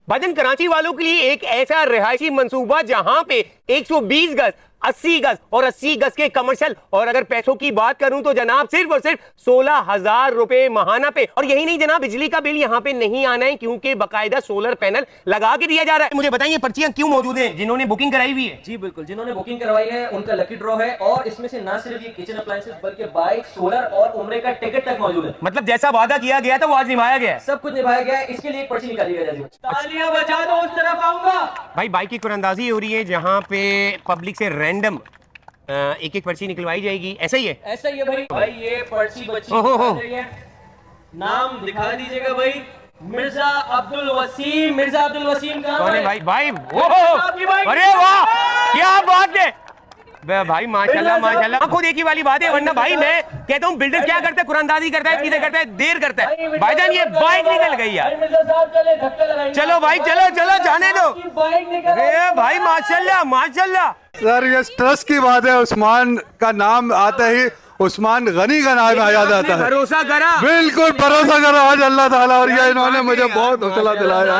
भाईजान कराची वालों के लिए एक ऐसा रिहायशी मंसूबा जहां पे 120 गज 80 गज और 80 गज के कमर्शियल, और अगर पैसों की बात करूं तो जनाब सिर्फ और सिर्फ 16,000 रुपए महाना पे। और यही नहीं जनाब, बिजली का बिल यहां पे नहीं आना है क्योंकि बकायदा सोलर पैनल लगा के दिया जा रहा है। मुझे बताइए पर्चियां क्यों मौजूद हैं जिन्होंने बुकिंग कराई हुई है? जी बिल्कुल, जिन्होंने बुकिंग करवाई है उनका लकी ड्रॉ है, और इसमें से ना सिर्फ ये किचन अप्लायंसेस बल्कि बाइक, सोलर और उम्रे का टिकट तक मौजूद है। मतलब जैसा वादा किया गया था वो आज निभाया गया है। सब कुछ निभाया गया है, इसके लिए एक पर्ची निकाली गई है। तालियां बजा दो, उस तरफ आऊंगा। भाई बाइक की कुरंदाजी हो रही है जहां पे पब्लिक से रैंडम एक एक पर्ची निकलवाई जाएगी, ऐसा ही है? ऐसा ही है भाई। भाई ये पर्ची बच्ची है, नाम दिखा दीजिएगा भाई। मिर्जा अब्दुल वसीम। मिर्जा अब्दुल वसीम कहाँ है भाई? भाई अरे वाह क्या बात है भाई, माशाल्लाह माशाल्लाह। आंखों देखी वाली बात है, वरना भाई मैं कहता हूँ बिल्डर्स क्या करते हैं, कुरानदाजी करता है, चीजें करता है, देर करता है। भाईजान ये बाइक निकल गई यार। चलो भाई चलो चलो जाने दो। अरे भाई माशाल्लाह माशाल्लाह। सर ये ट्रस्ट की बात है, उस्मान का नाम आता ही उस्मान गनी का नाम आ जाता है। भरोसा करा, बिल्कुल भरोसा करो आज अल्लाह ताला, और ये इन्होंने मुझे बहुत हौसला दिलाया।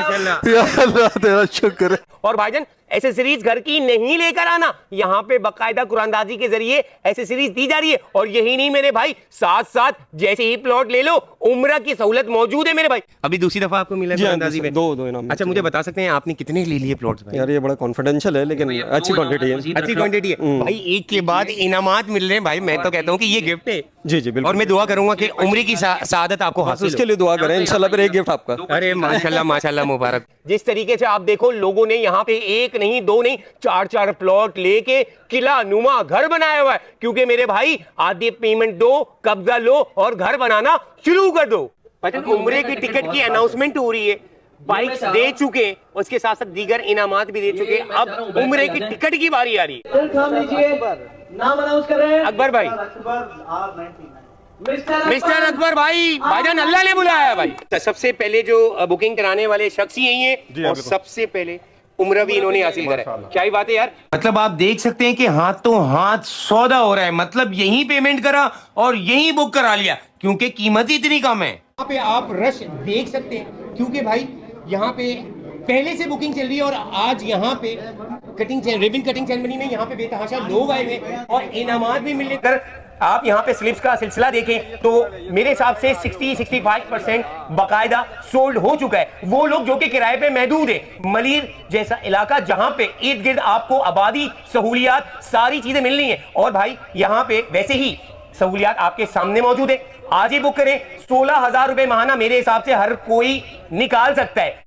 या अल्लाह तेरा शुक्र है। और भाईजान एसेसरीज घर की नहीं लेकर आना, यहाँ पे बकायदा कुरानदाजी के जरिए एसेसरीज दी जा रही है। और यही नहीं मेरे भाई, साथ साथ जैसे ही प्लॉट ले लो उम्रा की सहूलत मौजूद है मेरे भाई। अभी दूसरी दफा आपको मिला कुरानदाजी में? दो इनाम। अच्छा मुझे बता सकते हैं आपने कितने ले लिए प्लॉट्स? यार ये बड़ा कॉन्फिडेंशियल है, लेकिन अच्छी क्वांटिटी है। अच्छी क्वांटिटी है भाई, एक के बाद इनामात मिल रहे हैं भाई। मैं तो कहता हूँ कि ये गिफ्ट है। जी जी बिल्कुल। और मैं दुआ करूंगा कि उम्र की सादत आपको हासिल उसके लिए दुआ करें इंशाल्लाह, फिर एक गिफ्ट आपका। अरे माशाल्लाह माशाल्लाह मुबारक। जिस तरीके से आप देखो लोगों ने यहाँ पे एक नहीं दो नहीं चार चार प्लॉट लेके किला नुमा घर बनाया हुआ है, क्योंकि मेरे भाई आधी पेमेंट दो, कब्जा लो और घर बनाना शुरू कर दो। उम्रे की टिकट की अनाउंसमेंट हो रही है, बाइक्स दे चुके, उसके साथ साथ दीगर इनामात भी दे चुके, अब उम्रे की टिकट की बारी आ रही है। नाम अनाउंस कर रहे हैं अकबर भाई। मिस्टर अकबर भाई, भाईजान अल्लाह ने बुलाया भाई। तो सबसे पहले जो बुकिंग कराने वाले शख्स ही यही है, और सबसे पहले उम्र भी इन्होंने हासिल करा है। क्या ही बात है यार। मतलब आप देख सकते हैं कि हाथों हाथ सौदा हो रहा है, मतलब यही पेमेंट करा और यही बुक करा लिया, क्योंकि कीमत ही इतनी कम है। यहाँ पे आप रश देख सकते हैं, क्योंकि भाई यहाँ पे पहले से बुकिंग चल रही है, और आज यहाँ पे रिबन कटिंग सेरेमनी में यहाँ पे बेतहाशा लोग आए हुए और इनामात भी मिलने कर। आप यहाँ पे स्लिप्स का सिलसिला देखें तो मेरे हिसाब से 60-65% बकायदा सोल्ड हो चुका है। वो लोग जो कि किराए पे महदूद है, मलीर जैसा इलाका जहाँ पे इर्द गिर्द आपको आबादी, सहूलियात, सारी चीजें मिलनी है। और भाई यहाँ पे वैसे ही सहूलियात आपके सामने मौजूद है। आज ही बुक करें, 16,000 रुपए महाना मेरे हिसाब से हर कोई निकाल सकता है।